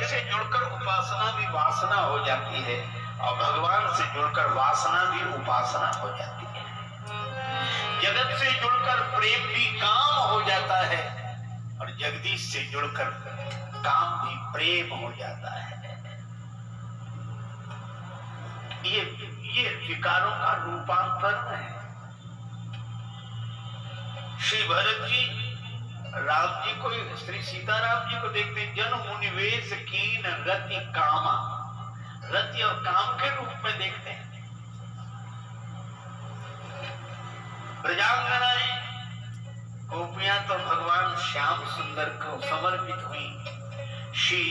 से जुड़कर उपासना भी वासना हो जाती है और भगवान से जुड़कर वासना भी उपासना हो जाती है। जगत से जुड़कर प्रेम भी काम हो जाता है और जगदीश से जुड़कर काम भी प्रेम हो जाता है। ये विकारों का रूपांतरण है। श्री भरत जी राम जी को, श्री सीताराम जी को देखते हैं, जन मुनिवेश कीन रति कामा, रति और काम के रूप में देखते हैं। ब्रजांगनाएं गोपियां तो भगवान श्याम सुंदर को समर्पित हुई। श्री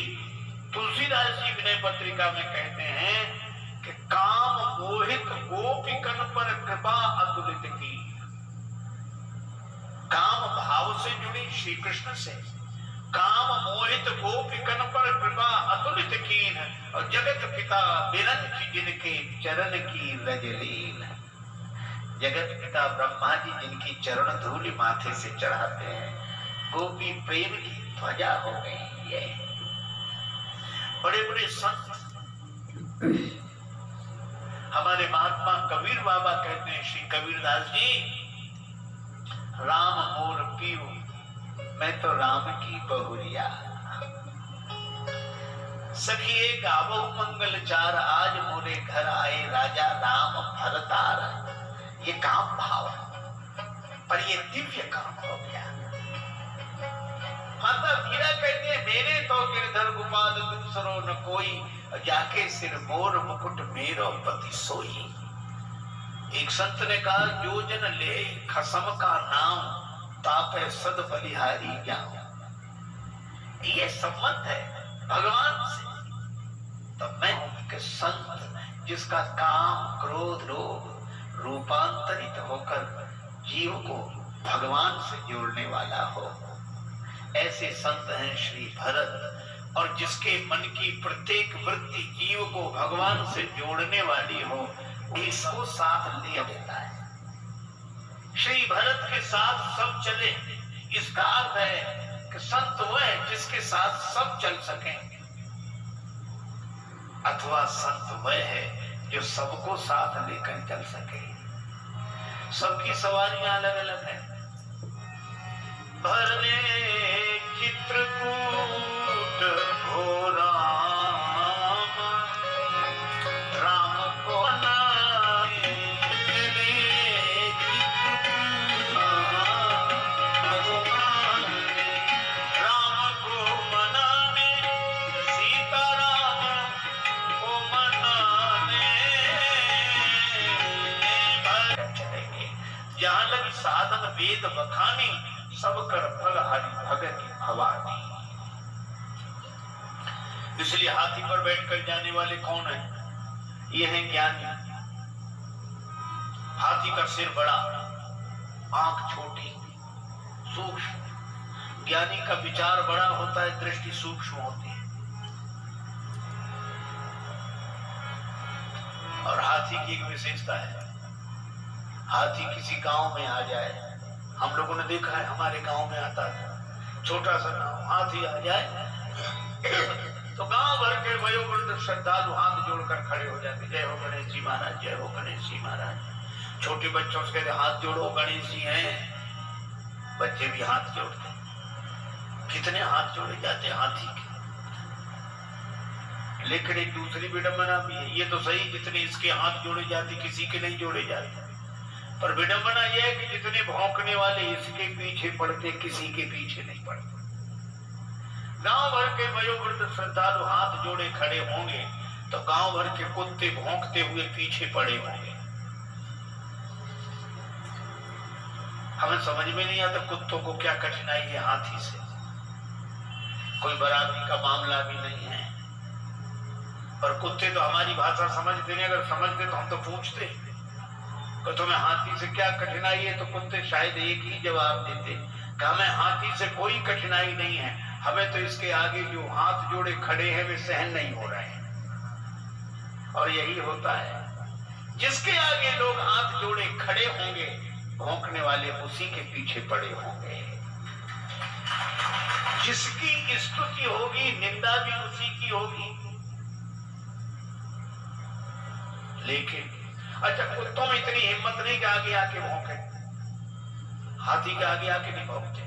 तुलसीदास जी विनय पत्रिका में कहते हैं कि काम मोहित गोपिकन पर कृपा अतुलित की। काम भाव से जुड़ी श्री कृष्ण से, काम मोहित गोपिकन पर कृपा अतुलित कीन, और जगत पिता बिरंच जिनके चरण की रजलीन। जगत पिता ब्रह्मा जी जिनकी चरण धूलि माथे से चढ़ाते हैं, गोपी प्रेम की ध्वजा हो गई है। बड़े बड़े संत, हमारे महात्मा कबीर बाबा कहते हैं, श्री कबीरदास जी, राम मोर पीऊ मैं तो राम की बहुरिया, सखिए गावो मंगल चार, आज मोरे घर आए राजा राम भरतार। ये काम भाव, पर ये दिव्य काम हो गया। माता मीरा कहते हैं, मेरे तो गिरधर गोपाल दूसरो न कोई, जाके सिर मोर मुकुट मेरो पति सोई। एक संत ने कहा, जो जन ले खसम का नाम, तापे सद बलिहारी जाओ। ये संबंध है भगवान से। तो मैं के संत जिसका काम क्रोध लोभ रूपांतरित होकर जीव को भगवान से जोड़ने वाला हो, ऐसे संत हैं श्री भरत। और जिसके मन की प्रत्येक वृत्ति जीव को भगवान से जोड़ने वाली हो, इसको साथ ले लेता है। श्री भरत के साथ सब चले, इसका अर्थ है कि संत वह है जिसके साथ सब चल सके, अथवा संत वह है जो सबको साथ लेकर चल सके। सबकी सवारियां अलग अलग हैं। भरने चित्रकूट हो राम, राम को नामे राम को मनाने, सीताराम को मनाने चलेंगे। जहां लगी साधन वेद बखानी, सब कर फल हरि भगत भवानी। इसलिए हाथी पर बैठकर जाने वाले कौन है? ये है ज्ञानी। हाथी का सिर बड़ा, आंख छोटी, सूक्ष्म। ज्ञानी का विचार बड़ा होता है, दृष्टि सूक्ष्म होती है। और हाथी की एक विशेषता है, हाथी किसी गांव में आ जाए, हम लोगों ने देखा है, हमारे गांव में आता था छोटा सा गांव, हाथी आ जाए तो गांव भर के वयोवृद्ध श्रद्धालु हाथ जोड़कर खड़े हो जाते, जय हो गणेश जी महाराज, जय हो गणेश जी महाराज। छोटे बच्चों से कहते, हाथ जोड़ो गणेश जी हैं, बच्चे भी हाथ जोड़ते। कितने हाथ जोड़े जाते हैं हाथी के। लेकिन एक दूसरी विडंबना भी है, ये तो सही, जितने इसके हाथ जोड़े जाते किसी के नहीं जोड़े जाते, पर विडंबना यह है कि जितने भौंकने वाले इसके पीछे पड़ते, किसी के पीछे नहीं पड़ते। गांव भर के वयोवृद्ध श्रद्धालु हाथ जोड़े खड़े होंगे तो गांव भर के कुत्ते भौंकते हुए पीछे पड़े होंगे। हमें समझ में नहीं आता कुत्तों को क्या कठिनाई है हाथी से। कोई बराबरी का मामला भी नहीं है, पर कुत्ते तो हमारी भाषा समझते नहीं। अगर समझते तो हम तो पूछते कि तुम्हें हाथी से क्या कठिनाई है, तो कुत्ते शायद एक ही जवाब देते कि हमें हाथी से कोई कठिनाई नहीं है, हमें तो इसके आगे जो हाथ जोड़े खड़े हैं वे सहन नहीं हो रहे हैं। और यही होता है, जिसके आगे लोग हाथ जोड़े खड़े होंगे, भौंकने वाले उसी के पीछे पड़े होंगे। जिसकी स्तुति होगी, निंदा भी उसी की की होगी। लेकिन अच्छा, कुत्तों में इतनी हिम्मत नहीं कि आगे आके भौंके, हाथी के आगे आके नहीं भौंकते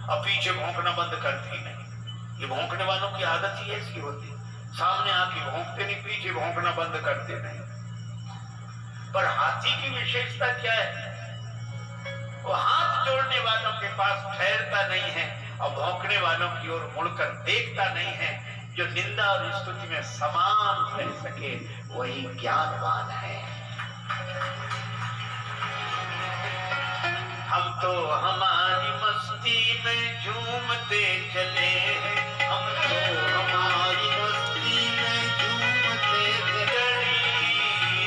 और पीछे भौंकना बंद करती नहीं। ये भौंकने वालों की आदत ही ऐसी होती, सामने आके भौंकते नहीं, पीछे भौंकना बंद करते नहीं। पर हाथी की विशेषता क्या है? वो हाथ जोड़ने वालों के पास ठहरता नहीं है और भौंकने वालों की ओर मुड़कर देखता नहीं है। जो निंदा और स्तुति में समान रह सके वही ज्ञानवान है। हम तो हमारी मस्ती में झूमते चले हैं, हम तो हमारी मस्ती में झूमते चले।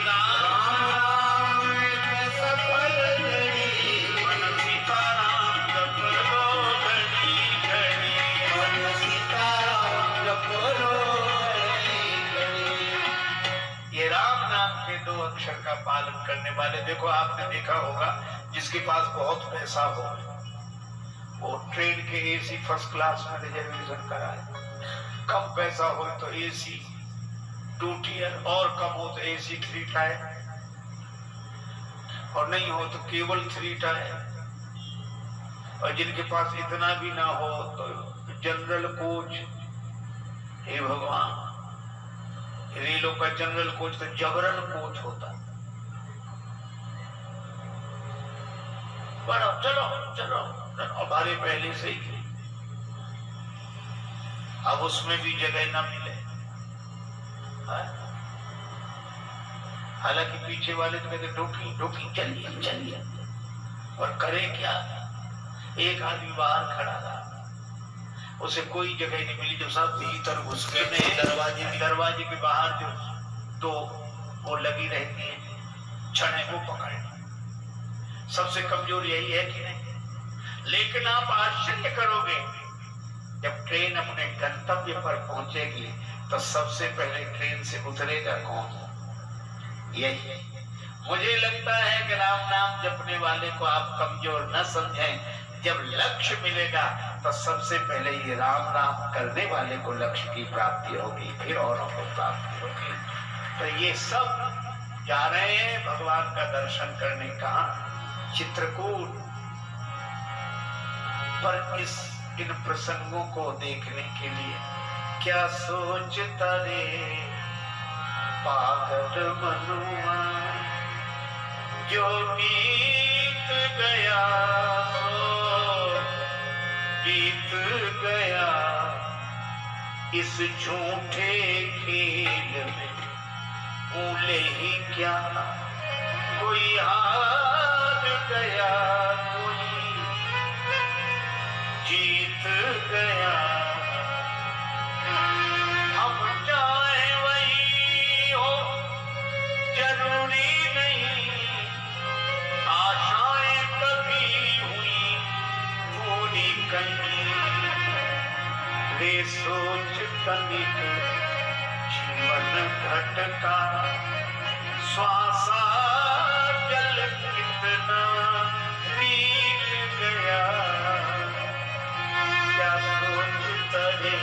राम राम में सफल घड़ी, मन सीताराम जप लो घड़ी घड़ी, मन सीताराम जप लो घड़ी घड़ी। ये राम नाम के 2 अक्षर का पालन करने वाले, देखो आपने देखा होगा जिसके पास बहुत पैसा हो वो ट्रेन के एसी फर्स्ट क्लास में रिजर्वेशन कराए, कम पैसा हो तो एसी 2 टियर, और कम हो तो एसी 3 टायर, और नहीं हो तो केवल 3 टायर, और जिनके पास इतना भी ना हो तो जनरल कोच। हे भगवान, रेलों का जनरल कोच तो जबरन कोच होता। चलो चलो चलो, हमारे पहले से ही, अब उसमें भी जगह ना मिले। हालांकि पीछे वाले तो कहते ढोकी ढोकी चलिए चलिए, और करे क्या? एक आदमी बाहर खड़ा था, उसे कोई जगह नहीं मिली। जब सब भीतर घुस के दरवाजे के बाहर जो 2 वो लगी रहती है छड़े, वो पकड़े। सबसे कमजोर यही है कि नहीं? लेकिन आप आश्चर्य करोगे, जब ट्रेन अपने गंतव्य पर पहुंचेगी तो सबसे पहले ट्रेन से उतरेगा कौन? यही। मुझे लगता है कि राम नाम जपने वाले को आप कमजोर न समझें। जब लक्ष्य मिलेगा तो सबसे पहले ये राम नाम करने वाले को लक्ष्य की प्राप्ति होगी, फिर औरों को प्राप्ति होगी। तो ये सब जा रहे हैं भगवान का दर्शन करने। कहाँ? चित्रकूट। पर इन प्रसंगों को देखने के लिए क्या सोचता रे पागल मनुआ, जो बीत गया सो बीत गया, इस झूठे खेल में भूले ही क्या। कोई हार गया, कोई जीत गया, हम चाहे वही हो जरूरी नहीं। आशाएं कभी हुई पूरी कहीं, वे सोच तनिक जीवन घटका। श्वासा जल कितना बीत गया, क्या सोचता है